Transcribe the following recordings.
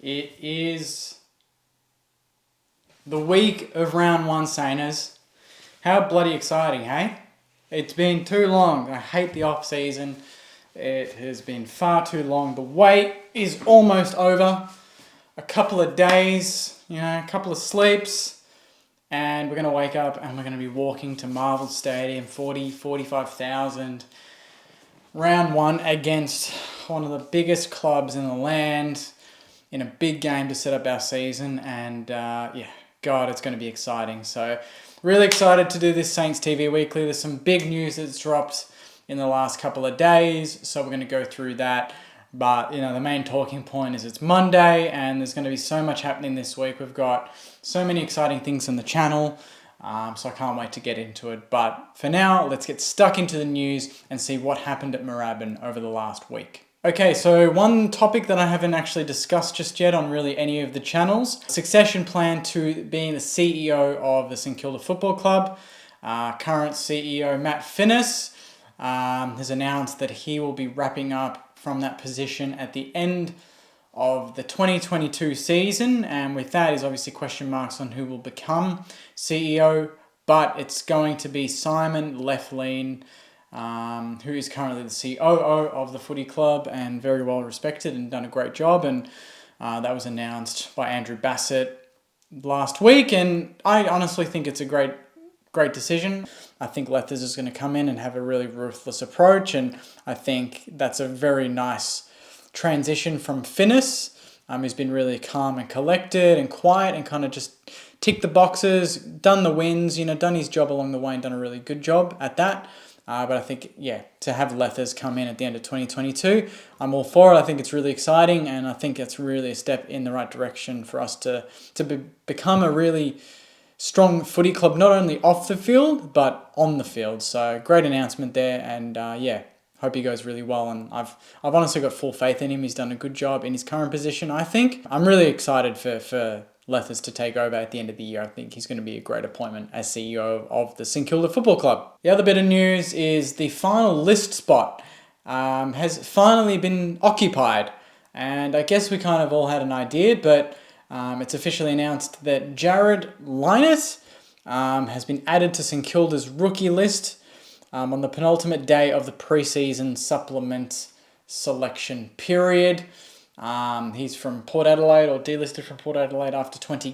It is the week of round one, Sainers. How bloody exciting, hey? It's been too long. I hate the off season. It has been far too long. The wait is almost over. A couple of days, a couple of sleeps, and we're going to wake up and we're going to be walking to Marvel Stadium, 45,000. Round one against one of the biggest clubs in the land in a big game to set up our season. And God, it's going to be exciting. So really excited to do this Saints TV Weekly. There's some big news that's dropped in the last couple of days, so we're going to go through that. But, the main talking point is it's Monday and there's going to be so much happening this week. We've got so many exciting things on the channel, so I can't wait to get into it. But for now, let's get stuck into the news and see what happened at Moorabbin over the last week. Okay, so one topic that I haven't actually discussed just yet on really any of the channels, succession plan to being the CEO of the St Kilda Football Club. Current CEO Matt Finnis has announced that he will be wrapping up from that position at the end of the 2022 season, and with that is obviously question marks on who will become CEO, but it's going to be Simon Lefleen, who is currently the COO of the footy club and very well respected and done a great job, and that was announced by Andrew Bassett last week, and I honestly think it's a great decision. I think Lethers is going to come in and have a really ruthless approach, and I think that's a very nice transition from Finnis, who's been really calm and collected and quiet and kind of just ticked the boxes, done the wins, done his job along the way and done a really good job at that. But I think, to have Lethers come in at the end of 2022, I'm all for it. I think it's really exciting, and I think it's really a step in the right direction for us to become a really strong footy club, not only off the field, but on the field. So great announcement there, and hope he goes really well. And I've honestly got full faith in him. He's done a good job in his current position, I think. I'm really excited for Lethers to take over at the end of the year. I think he's going to be a great appointment as CEO of the St Kilda Football Club. The other bit of news is the final list spot has finally been occupied. And I guess we kind of all had an idea, but it's officially announced that Jared Lienert has been added to St Kilda's rookie list on the penultimate day of the pre-season supplement selection period. He's from Port Adelaide, or delisted from Port Adelaide after 20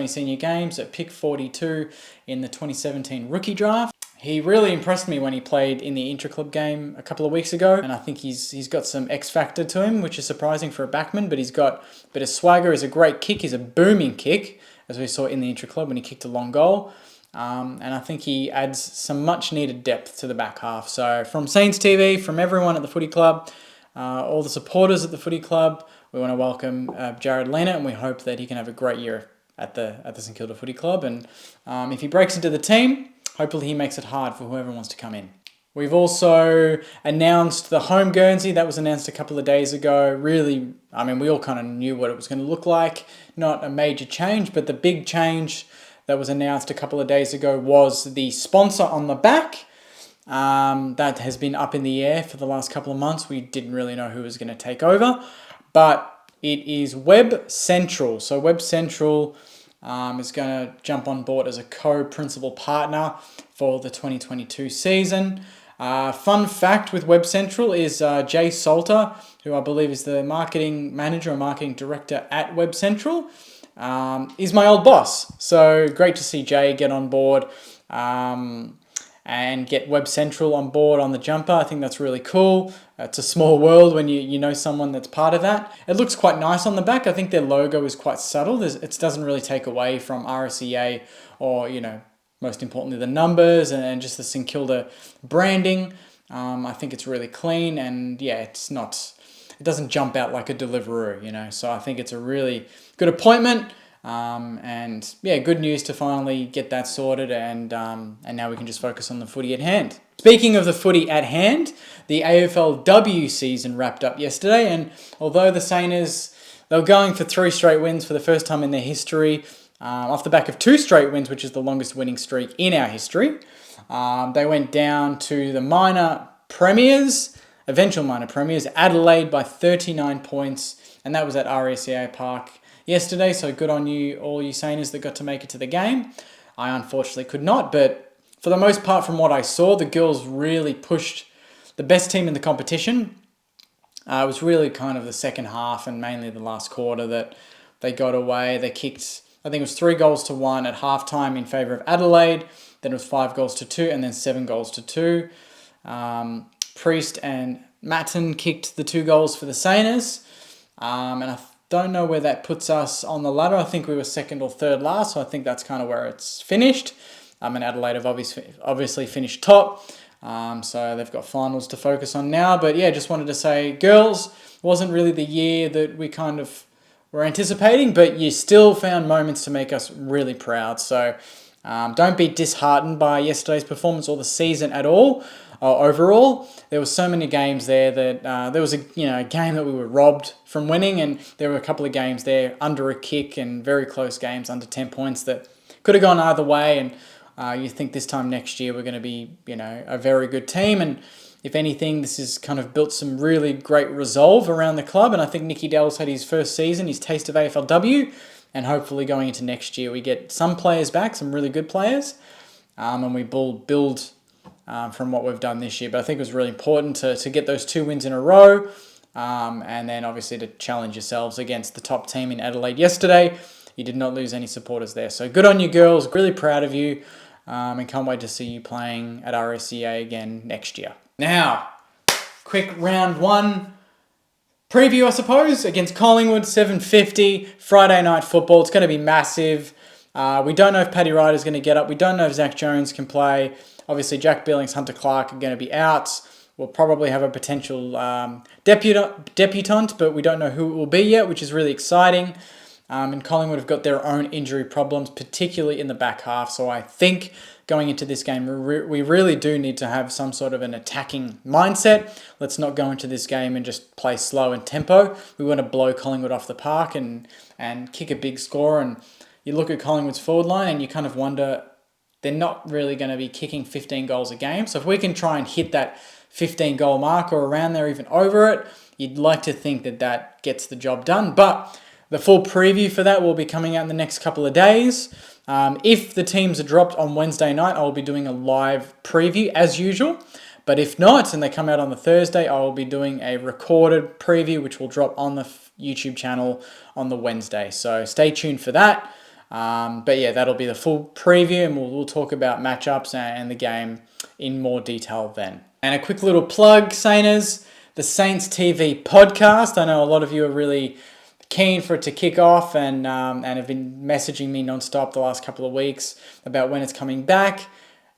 senior games at pick 42 in the 2017 rookie draft. He really impressed me when he played in the intra-club game a couple of weeks ago, and I think he's got some X factor to him, which is surprising for a backman, but he's got a bit of swagger. He's a great kick. He's a booming kick, as we saw in the intra-club when he kicked a long goal. And I think he adds some much-needed depth to the back half. So from Saints TV, from everyone at the footy club, all the supporters at the footy club, we want to welcome Jared Lienert, and we hope that he can have a great year at the St Kilda Footy Club. And if he breaks into the team, hopefully he makes it hard for whoever wants to come in. We've also announced the home Guernsey. That was announced a couple of days ago. Really, we all kind of knew what it was going to look like. Not a major change, but the big change that was announced a couple of days ago was the sponsor on the back. That has been up in the air for the last couple of months. We didn't really know who was going to take over, but it is Web Central. So Web Central is going to jump on board as a co-principal partner for the 2022 season. Fun fact with Web Central is Jay Salter, who I believe is the marketing manager or marketing director at Web Central, is my old boss. So great to see Jay get on board and get Web Central on board on the jumper. I think that's really cool. It's a small world when you know someone that's part of that. It looks quite nice on the back. I think their logo is quite subtle. It doesn't really take away from RSEA or, most importantly, the numbers and just the St Kilda branding. I think it's really clean, and it doesn't jump out like a Deliveroo, So I think it's a really good appointment. Good news to finally get that sorted, and now we can just focus on the footy at hand. Speaking of the footy at hand, the AFLW season wrapped up yesterday, and although the Saints, they were going for 3 straight wins for the first time in their history, off the back of 2 straight wins, which is the longest winning streak in our history, they went down to the minor premiers eventual minor premiers. Adelaide by 39 points, and that was at RSCA Park yesterday, so good on you, all you Saners that got to make it to the game. I unfortunately could not, but for the most part from what I saw, the girls really pushed the best team in the competition. It was really kind of the second half and mainly the last quarter that they got away. They kicked, I think it was 3-1 at halftime in favour of Adelaide. Then it was 5-2, and then 7-2. Priest and Matten kicked the 2 goals for the Saners. And I don't know where that puts us on the ladder. I think we were second or third last, so I think that's kind of where it's finished. And Adelaide have obviously finished top. So they've got finals to focus on now. But yeah, just wanted to say, girls, wasn't really the year that we kind of were anticipating, but you still found moments to make us really proud. So don't be disheartened by yesterday's performance or the season at all. Overall, there were so many games there that there was a game that we were robbed from winning, and there were a couple of games there under a kick and very close games under 10 points that could have gone either way. And you think this time next year we're going to be, a very good team. And if anything, this has kind of built some really great resolve around the club. And I think Nicky Dell's had his first season, his taste of AFLW. And hopefully going into next year, we get some players back, some really good players. And we build from what we've done this year. But I think it was really important to get those 2 wins in a row. And then obviously to challenge yourselves against the top team in Adelaide yesterday. You did not lose any supporters there. So good on you girls. Really proud of you. And can't wait to see you playing at RSCA again next year. Now, quick round 1 preview, I suppose, against Collingwood, 7:50, Friday night football. It's going to be massive. We don't know if Paddy Ryder's going to get up. We don't know if Zach Jones can play. Obviously, Jack Billings, Hunter Clark are going to be out. We'll probably have a potential debutant, but we don't know who it will be yet, which is really exciting. And Collingwood have got their own injury problems, particularly in the back half. So I think going into this game, we really do need to have some sort of an attacking mindset. Let's not go into this game and just play slow and tempo. We want to blow Collingwood off the park and kick a big score. And you look at Collingwood's forward line and you kind of wonder, they're not really going to be kicking 15 goals a game. So if we can try and hit that 15-goal mark or around there, even over it, you'd like to think that gets the job done. But the full preview for that will be coming out in the next couple of days. If the teams are dropped on Wednesday night, I'll be doing a live preview as usual. But if not, and they come out on the Thursday, I will be doing a recorded preview, which will drop on the YouTube channel on the Wednesday. So stay tuned for that. But yeah, that'll be the full preview, and we'll talk about matchups and the game in more detail then. And a quick little plug, Sainers, the Saints TV podcast. I know a lot of you are really keen for it to kick off and have been messaging me nonstop the last couple of weeks about when it's coming back.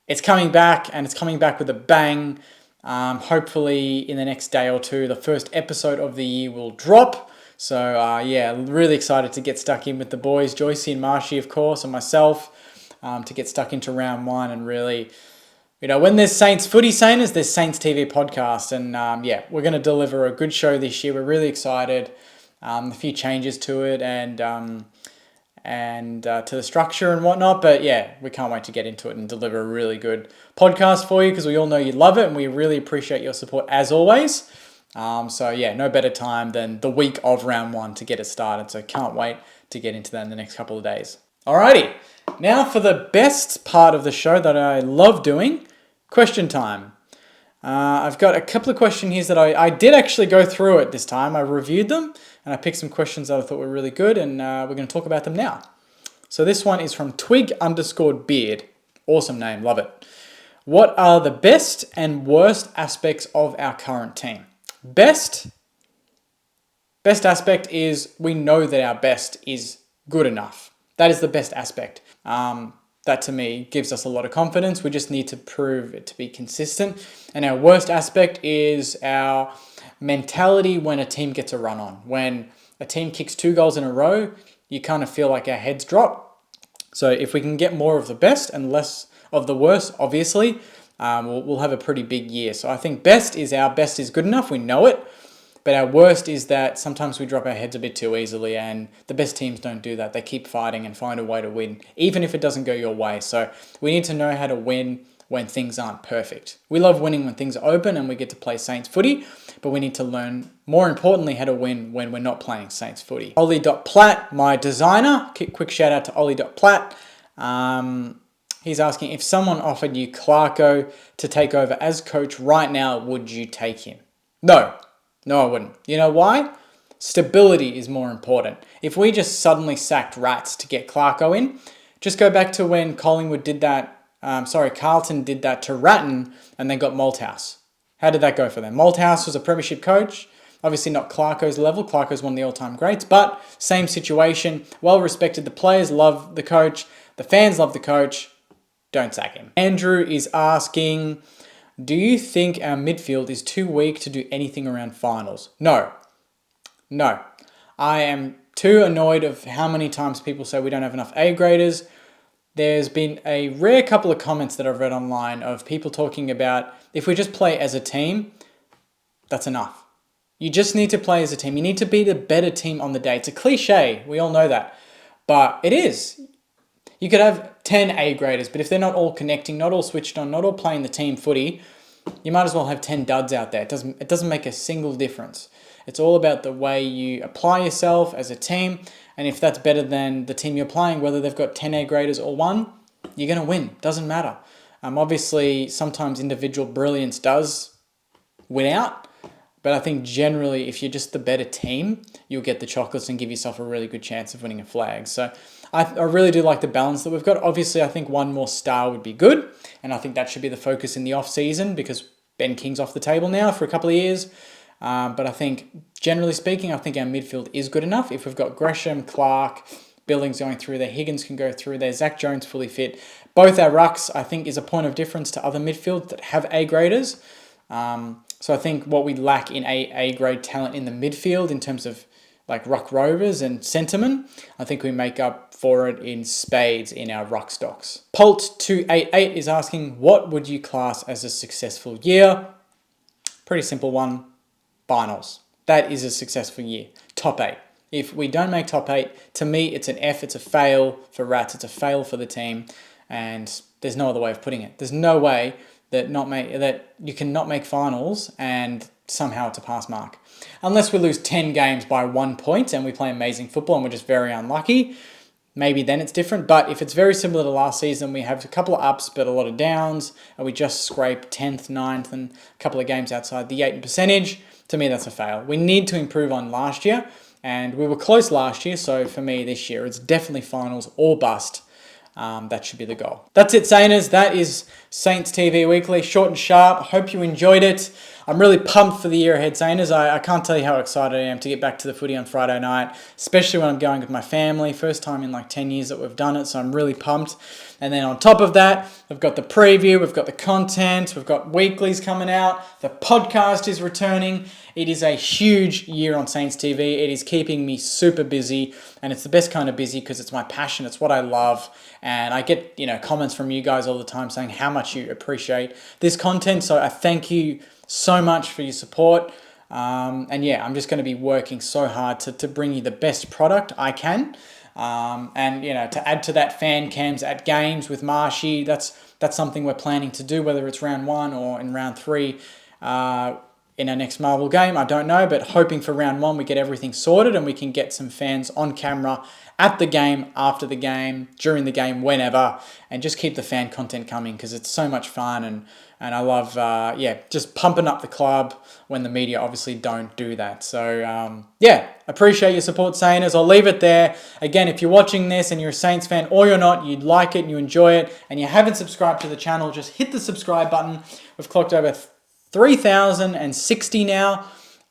It's coming back, and it's coming back with a bang. Hopefully in the next day or two, the first episode of the year will drop. So yeah, really excited to get stuck in with the boys, Joycey and Marshy, of course, and myself, to get stuck into round 1 and really, when there's Saints footy, Sainers, there's Saints TV podcast. And yeah, we're going to deliver a good show this year. We're really excited. A few changes to it and to the structure and whatnot. But yeah, we can't wait to get into it and deliver a really good podcast for you, because we all know you love it and we really appreciate your support as always. So yeah, no better time than the week of round 1 to get it started. So can't wait to get into that in the next couple of days. Alrighty, now for the best part of the show that I love doing, question time. I've got a couple of questions here that I did actually go through it this time. I reviewed them and I picked some questions that I thought were really good, and we're going to talk about them now. So this one is from Twig_Beard. Awesome name, love it. What are the best and worst aspects of our current team? Best aspect is we know that our best is good enough. That is the best aspect. That to me gives us a lot of confidence. We just need to prove it to be consistent. And our worst aspect is our mentality when a team gets a run on. When a team kicks 2 goals in a row, you kind of feel like our heads drop. So if we can get more of the best and less of the worst, obviously, we'll have a pretty big year. So I think our best is good enough. We know it. But our worst is that sometimes we drop our heads a bit too easily, and the best teams don't do that. They keep fighting and find a way to win, even if it doesn't go your way. So we need to know how to win when things aren't perfect. We love winning when things are open and we get to play Saints footy, but we need to learn, more importantly, how to win when we're not playing Saints footy. Ollie.Platt, my designer, quick shout out to Ollie.Platt. He's asking, if someone offered you Clarko to take over as coach right now, would you take him? No, I wouldn't. You know why? Stability is more important. If we just suddenly sacked Rats to get Clarko in, just go back to when Collingwood did that, Carlton did that to Ratton and they got Malthouse. How did that go for them? Malthouse was a premiership coach, obviously not Clarko's level. Clarko's one of the all-time greats, but same situation, well respected. The players love the coach, the fans love the coach. Don't sack him. Andrew is asking, do you think our midfield is too weak to do anything around finals? No. I am too annoyed of how many times people say we don't have enough A-graders. There's been a rare couple of comments that I've read online of people talking about if we just play as a team, that's enough. You just need to play as a team. You need to be the better team on the day. It's a cliche. We all know that. But it is. You could have 10 A-graders, but if they're not all connecting, not all switched on, not all playing the team footy, you might as well have 10 duds out there. It doesn't make a single difference. It's all about the way you apply yourself as a team, and if that's better than the team you're playing, whether they've got 10 A-graders or one, you're going to win. Doesn't matter. Obviously, sometimes individual brilliance does win out, but I think generally, if you're just the better team, you'll get the chocolates and give yourself a really good chance of winning a flag. So I really do like the balance that we've got. Obviously, I think one more star would be good, and I think that should be the focus in the off-season because Ben King's off the table now for a couple of years. But I think, generally speaking, I think our midfield is good enough. If we've got Gresham, Clark, Billings going through there, Higgins can go through there, Zach Jones fully fit. Both our rucks, I think, is a point of difference to other midfield that have A-graders. So I think what we lack in A-grade talent in the midfield in terms of like ruck rovers and centermen, I think we make up for it in spades in our ruck stocks. Polt288 is asking, what would you class as a successful year? Pretty simple one. Finals. That is a successful year. Top 8. If we don't make top 8, to me, it's an F, it's a fail for Rats, it's a fail for the team, and there's no other way of putting it. There's no way that you can not make finals and somehow it's a pass mark. Unless we lose 10 games by 1 point and we play amazing football and we're just very unlucky, maybe then it's different. But if it's very similar to last season, we have a couple of ups but a lot of downs, and we just scrape 10th, 9th, and a couple of games outside the 8 in percentage, to me that's a fail. We need to improve on last year, and we were close last year, so for me this year it's definitely finals or bust. That should be the goal. That's it, Sainers. That is Saints TV Weekly. Short and sharp. I hope you enjoyed it. I'm really pumped for the year ahead, Sainers. I can't tell you how excited I am to get back to the footy on Friday night, especially when I'm going with my family. First time in like 10 years that we've done it, so I'm really pumped. And then on top of that, we've got the preview, we've got the content, we've got weeklies coming out, the podcast is returning. It is a huge year on Saints TV. It is keeping me super busy, and it's the best kind of busy because it's my passion, it's what I love. And I get, comments from you guys all the time saying how much you appreciate this content. So I thank you so much for your support. And yeah, I'm just going to be working so hard to bring you the best product I can. And to add to that, fan cams at games with Marshy, that's something we're planning to do, whether it's round 1 or in round 3 in our next Marvel game. I don't know, but hoping for round 1 we get everything sorted and we can get some fans on camera at the game, after the game, during the game, whenever, and just keep the fan content coming because it's so much fun, and I love just pumping up the club when the media obviously don't do that. So appreciate your support, Sainers. I'll leave it there. Again, if you're watching this and you're a Saints fan or you're not, you'd like it and you enjoy it and you haven't subscribed to the channel, just hit the subscribe button. We've clocked over 3,060 now.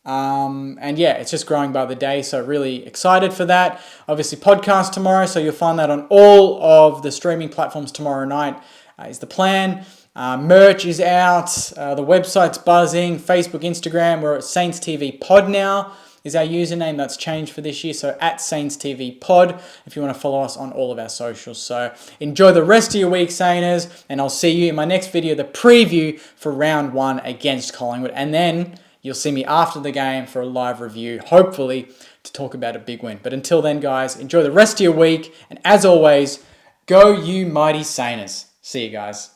It's just growing by the day, so really excited for that. Obviously podcast tomorrow, so you'll find that on all of the streaming platforms tomorrow night is the plan. Merch is out, the website's buzzing, Facebook, Instagram, we're at Saints TV Pod now is our username. That's changed for this year, so at Saints TV Pod if you want to follow us on all of our socials. So enjoy the rest of your week, Sainers, and I'll see you in my next video, the preview for round 1 against Collingwood, and then you'll see me after the game for a live review, hopefully to talk about a big win. But until then, guys, enjoy the rest of your week, and as always, go you mighty Sainers. See you guys.